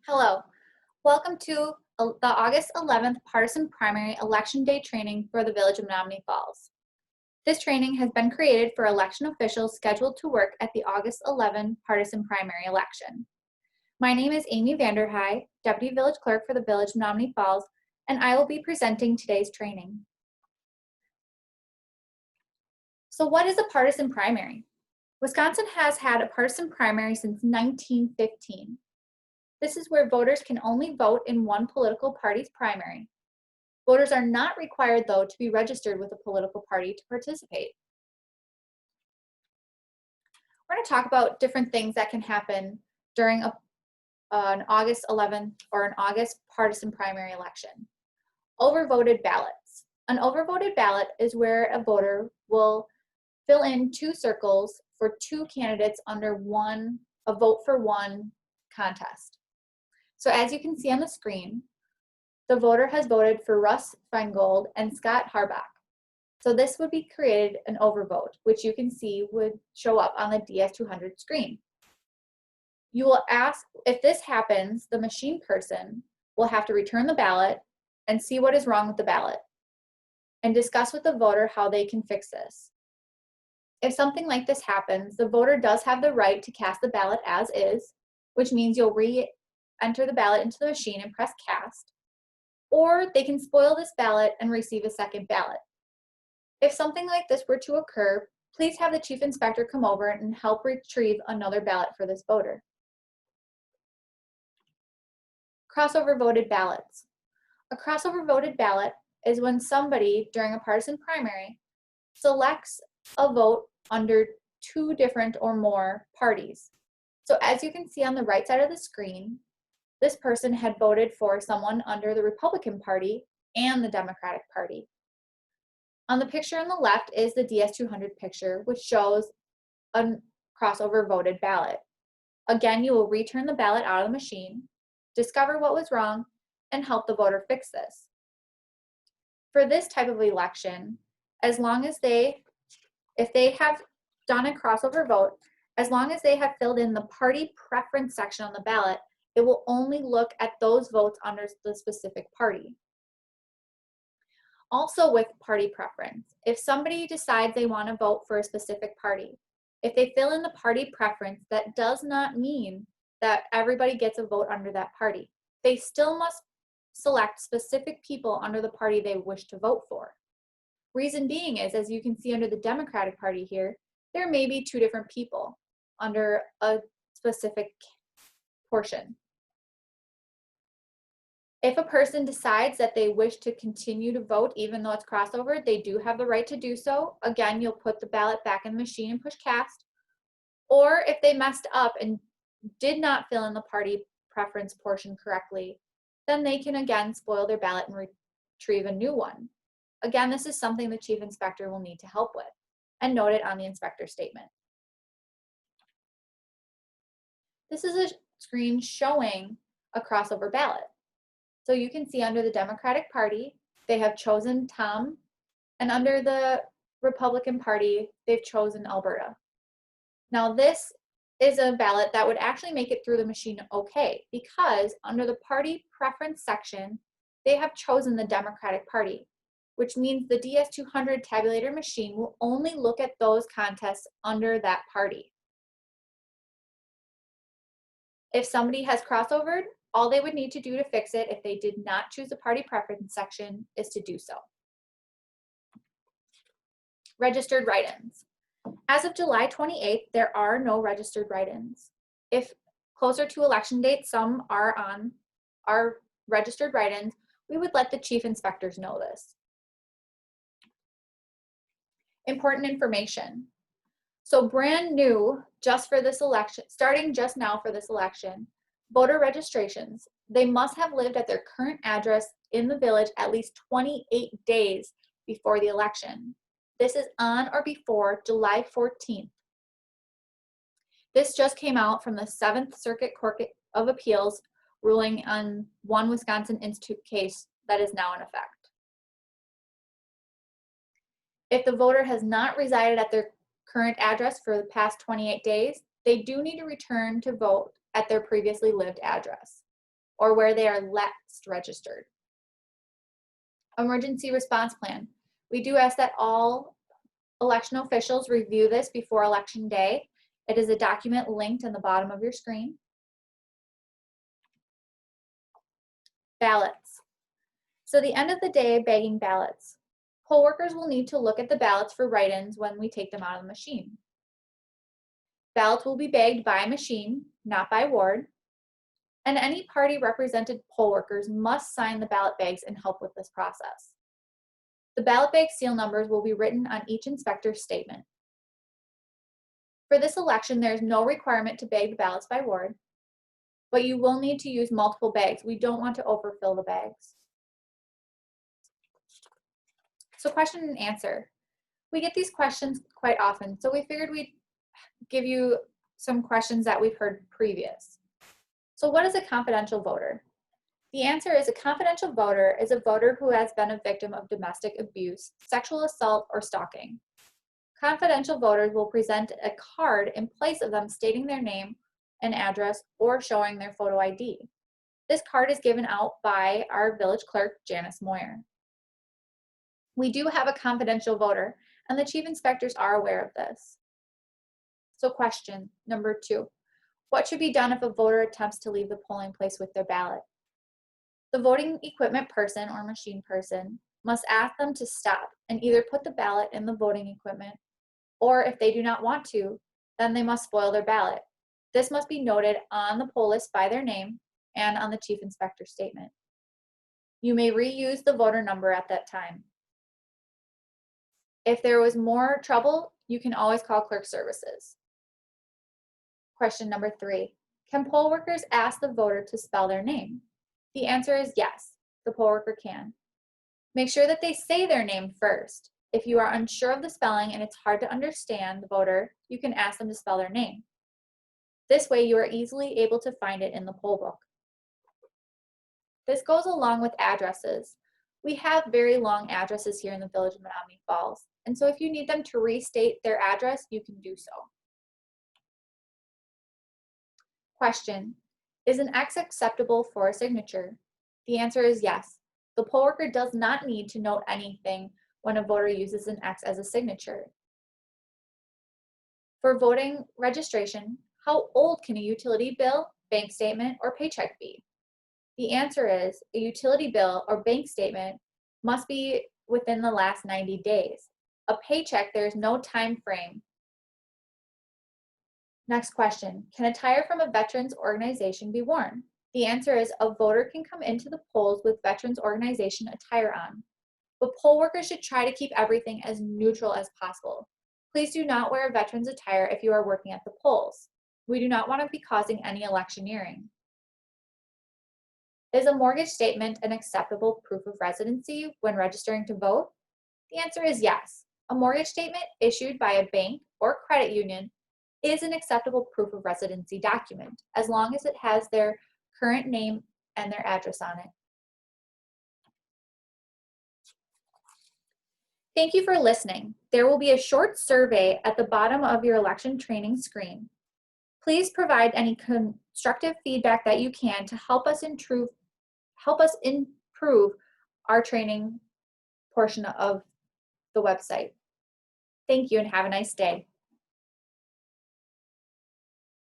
Hello, welcome to the August 11th Partisan Primary Election Day training for the Village of Menominee Falls. This training has been created for election officials scheduled to work at the August 11 Partisan Primary election. My name is Amy Vanderhey, Deputy Village Clerk for the Village of Menominee Falls, and I will be presenting today's training. So what is a partisan primary? Wisconsin has had a partisan primary since 1915. This is where voters can only vote in one political party's primary. Voters are not required, though, to be registered with a political party to participate. We're going to talk about different things that can happen during an August 11th or an August partisan primary election. Overvoted ballots. An overvoted ballot is where a voter will fill in two circles for two candidates under a vote for one contest. So as you can see on the screen, the voter has voted for Russ Feingold and Scott Harbach. So this would be created an overvote, which you can see would show up on the DS200 screen. You will ask, if this happens, the machine person will have to return the ballot and see what is wrong with the ballot and discuss with the voter how they can fix this. If something like this happens, the voter does have the right to cast the ballot as is, which means you'll enter the ballot into the machine and press cast, or they can spoil this ballot and receive a second ballot. If something like this were to occur, please have the Chief Inspector come over and help retrieve another ballot for this voter. Crossover voted ballots. A crossover voted ballot is when somebody during a partisan primary selects a vote under two different or more parties. So as you can see on the right side of the screen, this person had voted for someone under the Republican Party and the Democratic Party. On the picture on the left is the DS200 picture, which shows a crossover voted ballot. Again, you will return the ballot out of the machine, discover what was wrong, and help the voter fix this. For this type of election, if they have done a crossover vote, as long as they have filled in the party preference section on the ballot, it will only look at those votes under the specific party. Also with party preference, if somebody decides they want to vote for a specific party, if they fill in the party preference, that does not mean that everybody gets a vote under that party. They still must select specific people under the party they wish to vote for. Reason being is, as you can see under the Democratic Party here, there may be two different people under a specific portion. If a person decides that they wish to continue to vote even though it's crossover, they do have the right to do so. Again, you'll put the ballot back in the machine and push cast. Or if they messed up and did not fill in the party preference portion correctly, then they can again spoil their ballot and retrieve a new one. Again, this is something the Chief Inspector will need to help with, and note it on the inspector statement. This is a screen showing a crossover ballot. So you can see under the Democratic Party, they have chosen Tom, and under the Republican Party, they've chosen Alberta. Now this is a ballot that would actually make it through the machine okay, because under the party preference section, they have chosen the Democratic Party, which means the DS200 tabulator machine will only look at those contests under that party. If somebody has crossovered, all they would need to do to fix it if they did not choose the party preference section is to do so. Registered write-ins. As of July 28th, there are no registered write-ins. If closer to election date, some are registered write-ins, we would let the Chief Inspectors know this. Important information. So brand new, just for this election, starting just now for this election, voter registrations, they must have lived at their current address in the village at least 28 days before the election. This is on or before July 14th. This just came out from the 7th Circuit Court of Appeals ruling on one Wisconsin Institute case that is now in effect. If the voter has not resided at their current address for the past 28 days, they do need to return to vote at their previously lived address. or where they are last registered. Emergency response plan. We do ask that all election officials review this before election day. It is a document linked on the bottom of your screen. Ballots. So the end of the day, bagging ballots. Poll workers will need to look at the ballots for write-ins when we take them out of the machine. Ballots will be bagged by machine, not by ward, and any party represented poll workers must sign the ballot bags and help with this process. The ballot bag seal numbers will be written on each inspector's statement. For this election, there is no requirement to bag the ballots by ward, but you will need to use multiple bags. We don't want to overfill the bags. So question and answer. We get these questions quite often, so we figured we'd give you some questions that we've heard previous. So what is a confidential voter? The answer is a confidential voter is a voter who has been a victim of domestic abuse, sexual assault, or stalking. Confidential voters will present a card in place of them stating their name and address or showing their photo ID. This card is given out by our village clerk, Janice Moyer. We do have a confidential voter, and the chief inspectors are aware of this. So question number 2, what should be done if a voter attempts to leave the polling place with their ballot? The voting equipment person or machine person must ask them to stop and either put the ballot in the voting equipment, or if they do not want to, then they must spoil their ballot. This must be noted on the poll list by their name and on the chief inspector's statement. You may reuse the voter number at that time. If there was more trouble, you can always call clerk services. Question number 3, can poll workers ask the voter to spell their name? The answer is yes, the poll worker can. Make sure that they say their name first. If you are unsure of the spelling and it's hard to understand the voter, you can ask them to spell their name. This way you are easily able to find it in the poll book. This goes along with addresses. We have very long addresses here in the village of Menominee Falls, and so if you need them to restate their address, you can do so. Question, is an X acceptable for a signature? The answer is yes. The poll worker does not need to note anything when a voter uses an X as a signature. For voting registration, how old can a utility bill, bank statement, or paycheck be? The answer is a utility bill or bank statement must be within the last 90 days. A paycheck, there is no time frame. Next question, can attire from a veterans organization be worn? The answer is a voter can come into the polls with veterans organization attire on, but poll workers should try to keep everything as neutral as possible. Please do not wear veterans attire if you are working at the polls. We do not want to be causing any electioneering. Is a mortgage statement an acceptable proof of residency when registering to vote? The answer is yes. A mortgage statement issued by a bank or credit union is an acceptable proof of residency document, as long as it has their current name and their address on it. Thank you for listening. There will be a short survey at the bottom of your election training screen. Please provide any constructive feedback that you can to help us improve our training portion of the website. Thank you and have a nice day.